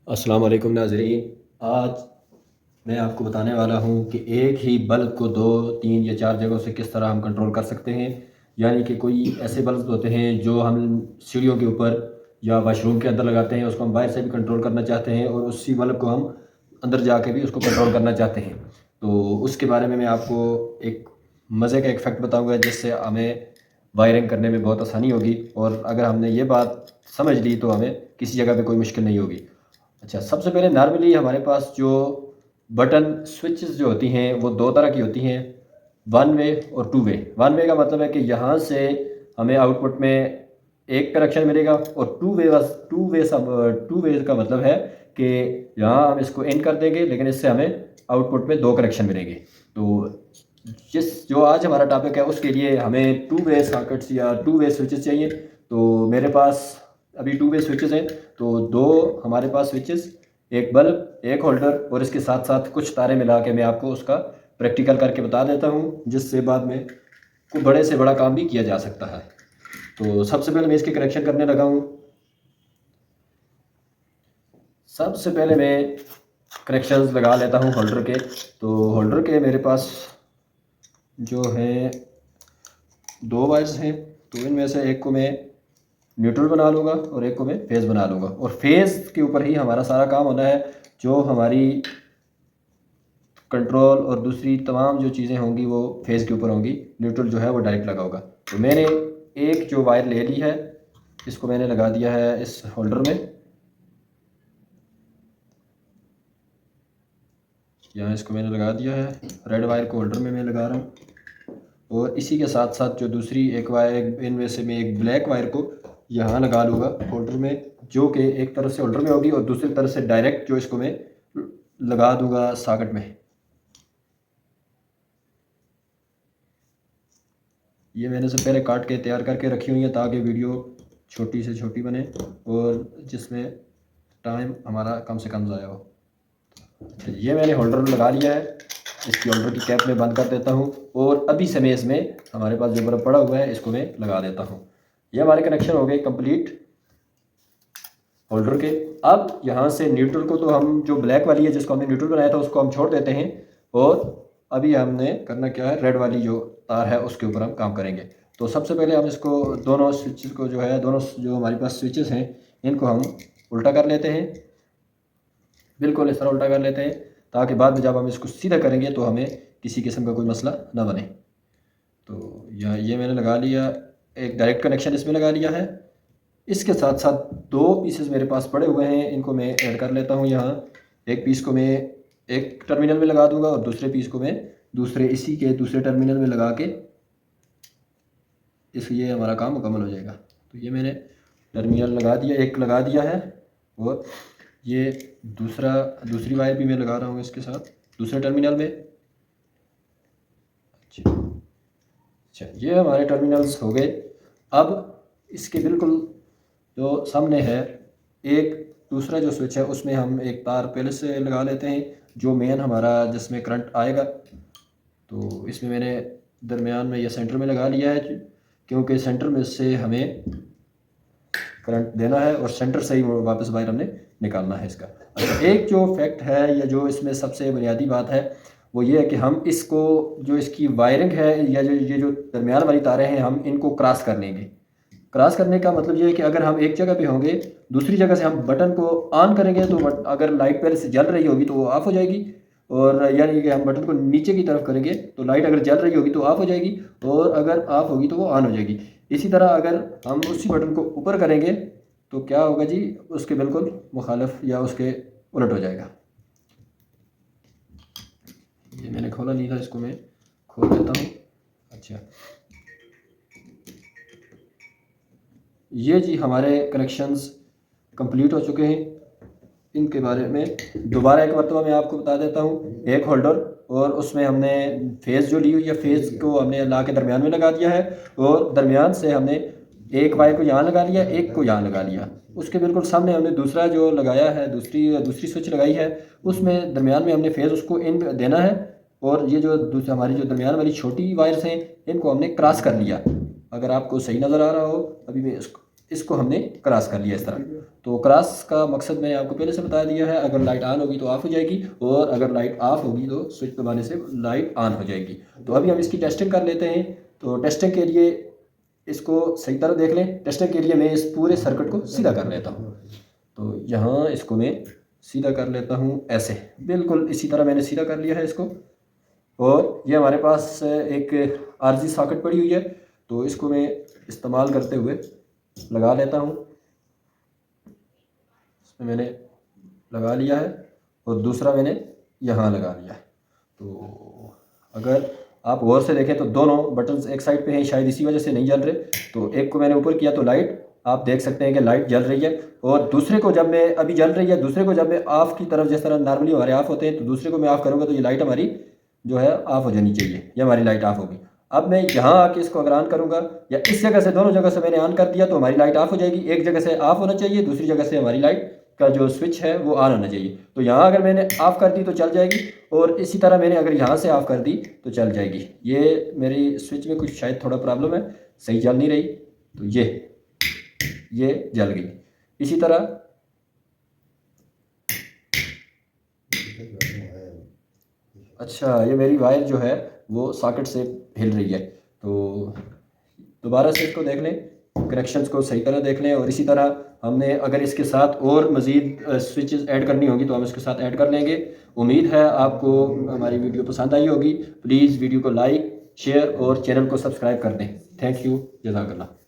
अस्सलाम वालेकुम नाज़रीन। आज मैं आपको बताने वाला हूँ कि एक ही बल्ब को 2, 3 या 4 जगहों से किस तरह हम कंट्रोल कर सकते हैं। यानी कि कोई ऐसे बल्ब होते हैं जो हम सीढ़ियों के ऊपर या वाशरूम के अंदर लगाते हैं, उसको हम बाहर से भी कंट्रोल करना चाहते हैं और उसी बल्ब को हम अंदर जाके भी उसको कंट्रोल करना चाहते हैं। तो उसके बारे में मैं आपको एक मज़े का एक फैक्ट बताऊँगा जिससे हमें वायरिंग करने में बहुत आसानी होगी, और अगर हमने ये बात समझ ली तो हमें किसी जगह पे कोई मुश्किल नहीं होगी। अच्छा, सबसे पहले नॉर्मली हमारे पास जो बटन स्विचेस जो होती हैं वो 2 तरह की होती हैं, वन वे और टू वे। वन वे का मतलब है कि यहाँ से हमें आउटपुट में एक कनेक्शन मिलेगा, और टू वे का मतलब है कि यहाँ हम इसको इन कर देंगे लेकिन इससे हमें आउटपुट में 2 कनेक्शन मिलेंगे। तो जिस जो आज हमारा टॉपिक है उसके लिए हमें टू वे सॉकेट्स या टू वे स्विचेस चाहिए। तो मेरे पास अभी टू वे स्विचेस हैं, तो 2 हमारे पास स्विचेस, एक बल्ब, एक होल्डर, और इसके साथ साथ कुछ तारे मिला के मैं आपको उसका प्रैक्टिकल करके बता देता हूँ, जिससे बाद में कोई बड़े से बड़ा काम भी किया जा सकता है। तो सबसे पहले मैं इसके कनेक्शन करने लगा हूँ। सबसे पहले मैं कनेक्शंस लगा लेता हूँ होल्डर के। तो होल्डर के मेरे पास जो है 2 वायर्स हैं, तो इनमें से एक को मैं न्यूट्रल बना लूँगा और एक को मैं फेज़ बना लूँगा, और फेज़ के ऊपर ही हमारा सारा काम होना है। जो हमारी कंट्रोल और दूसरी तमाम जो चीज़ें होंगी वो फेज़ के ऊपर होंगी, न्यूट्रल जो है वो डायरेक्ट लगा होगा। तो मैंने एक जो वायर ले ली है, इसको मैंने लगा दिया है इस होल्डर में। यहाँ इसको मैंने लगा दिया है, रेड वायर को होल्डर में मैं लगा रहा हूँ, और इसी के साथ साथ जो दूसरी एक वायर, इनमें से मैं एक ब्लैक वायर को यहाँ लगा लूँगा होल्डर में, जो कि एक तरफ से होल्डर में होगी और दूसरी तरफ से डायरेक्ट जो इसको मैं लगा दूँगा सॉकेट में। ये मैंने सब पहले काट के तैयार करके रखी हुई है ताकि वीडियो छोटी से छोटी बने और जिसमें टाइम हमारा कम से कम ज़ाया हो। अच्छा, ये मैंने होल्डर लगा लिया है। इसकी होल्डर की कैप में बंद कर देता हूँ, और अभी से मैं इसमें हमारे पास जो बल्ब पड़ा हुआ है इसको मैं लगा देता हूँ। ये हमारे कनेक्शन हो गए कंप्लीट होल्डर के। अब यहाँ से न्यूट्रल को, तो हम जो ब्लैक वाली है जिसको हमने न्यूट्रल बनाया था उसको हम छोड़ देते हैं, और अभी हमने करना क्या है, रेड वाली जो तार है उसके ऊपर हम काम करेंगे। तो सबसे पहले हम इसको दोनों स्विचेस को जो है, दोनों जो हमारे पास स्विचेस हैं इनको हम उल्टा कर लेते हैं, बिल्कुल इस तरह उल्टा कर लेते हैं, ताकि बाद में जब हम इसको सीधा करेंगे तो हमें किसी किस्म का कोई मसला ना बने। तो ये मैंने लगा लिया, एक डायरेक्ट कनेक्शन इसमें लगा लिया है। इसके साथ साथ 2 पीसेस मेरे पास पड़े हुए हैं, इनको मैं ऐड कर लेता हूँ यहाँ। एक पीस को मैं एक टर्मिनल में लगा दूंगा और दूसरे पीस को मैं इसी के दूसरे टर्मिनल में लगा के ये हमारा काम मुकम्मल हो जाएगा। तो ये मैंने टर्मिनल लगा दिया, एक लगा दिया है, और ये दूसरी वायर भी मैं लगा रहा हूँ इसके साथ दूसरे टर्मिनल में। अच्छा, ये हमारे टर्मिनल्स हो गए। अब इसके बिल्कुल जो सामने है एक दूसरा जो स्विच है, उसमें हम एक तार पहले से लगा लेते हैं जो मेन हमारा जिसमें करंट आएगा। तो इसमें मैंने दरमियान में या सेंटर में लगा लिया है, क्योंकि सेंटर में से हमें करंट देना है और सेंटर से ही वो वापस बाहर हमने निकालना है इसका। अच्छा, एक जो फैक्ट है या जो इसमें सबसे बुनियादी बात है वो ये है कि हम इसको, जो इसकी वायरिंग है या जो दरमियान वाली तारें हैं, हम इनको क्रॉस कर लेंगे। क्रॉस करने का मतलब ये है कि अगर हम एक जगह पे होंगे, दूसरी जगह से हम बटन को ऑन करेंगे तो अगर लाइट पहले से जल रही होगी तो वो ऑफ हो जाएगी, और यानी कि हम बटन को नीचे की तरफ करेंगे तो लाइट अगर जल रही होगी तो ऑफ हो जाएगी, और अगर ऑफ होगी तो वो ऑन हो जाएगी। इसी तरह अगर हम उसी बटन को ऊपर करेंगे तो क्या होगा जी, उसके बिल्कुल मुखालिफ या उसके उलट हो जाएगा। ये मैंने खोला नहीं था, इसको मैं खोल देता हूँ। अच्छा, ये जी हमारे कनेक्शंस कंप्लीट हो चुके हैं। इनके बारे में दोबारा एक मरतबा मैं आपको बता देता हूँ। एक होल्डर, और उसमें हमने फेज़ जो ली हुई है, फेज़ को हमने ला के दरमियान में लगा दिया है, और दरमियान से हमने एक वायर को यहाँ लगा लिया, एक को यहाँ लगा लिया। उसके बिल्कुल सामने हमने दूसरा जो लगाया है, दूसरी स्विच लगाई है, उसमें दरमियान में हमने फेज़ उसको इन देना है, और ये जो हमारी जो दरमियान वाली छोटी वायर्स हैं इनको हमने क्रॉस कर लिया। अगर आपको सही नज़र आ रहा हो, अभी मैं इसको हमने क्रॉस कर लिया इस तरह। तो क्रॉस का मकसद मैंने आपको पहले से बता दिया है, अगर लाइट ऑन होगी तो ऑफ हो जाएगी, और अगर लाइट ऑफ होगी तो स्विच दबाने से लाइट ऑन हो जाएगी। तो अभी हम इसकी टेस्टिंग कर लेते हैं। तो टेस्टिंग के लिए इसको सही तरह देख लें। टेस्टिंग के लिए मैं इस पूरे सर्किट को सीधा कर लेता हूँ। तो यहाँ इसको मैं सीधा कर लेता हूँ ऐसे, बिल्कुल इसी तरह मैंने सीधा कर लिया है इसको। और ये हमारे पास एक आरजी सॉकेट पड़ी हुई है, तो इसको मैं इस्तेमाल करते हुए लगा लेता हूँ। इसमें मैंने लगा लिया है और दूसरा मैंने यहाँ लगा लिया है। तो अगर आप गौर से देखें तो दोनों बटन्स एक साइड पे हैं, शायद इसी वजह से नहीं जल रहे। तो एक को मैंने ऊपर किया तो लाइट आप देख सकते हैं कि लाइट जल रही है, और दूसरे को जब मैं अभी जल रही है, दूसरे को जब मैं ऑफ़ की तरफ, जिस तरह नॉर्मली हमारे ऑफ़ होते हैं, तो दूसरे को मैं ऑफ़ करूँगा तो ये लाइट हमारी जो है ऑफ़ हो जानी चाहिए, ये हमारी लाइट ऑफ़ होगी। अब मैं यहाँ आके इसको अगर ऑन करूँगा, या इस जगह से, दोनों जगह से मैंने ऑन कर दिया तो हमारी लाइट ऑफ़ हो जाएगी। एक जगह से ऑफ़ होना चाहिए, दूसरी जगह से हमारी लाइट का जो स्विच है वो ऑन होना चाहिए। तो यहाँ अगर मैंने ऑफ़ कर दी तो चल जाएगी, और इसी तरह मैंने अगर यहाँ से ऑफ़ कर दी तो चल जाएगी। ये मेरी स्विच में कुछ शायद थोड़ा प्रॉब्लम है, सही जल नहीं रही, तो ये जल गई। इसी तरह अच्छा, ये मेरी वायर जो है वो सॉकेट से हिल रही है। तो दोबारा से इसको देख लें, कनेक्शंस को सही तरह देख लें, और इसी तरह हमने अगर इसके साथ और मज़ीद स्विचेस ऐड करनी होगी तो हम इसके साथ ऐड कर लेंगे। उम्मीद है आपको हमारी वीडियो पसंद आई होगी। प्लीज़ वीडियो को लाइक, शेयर और चैनल को सब्सक्राइब कर दें। थैंक यू, जज़ाकल्लाह।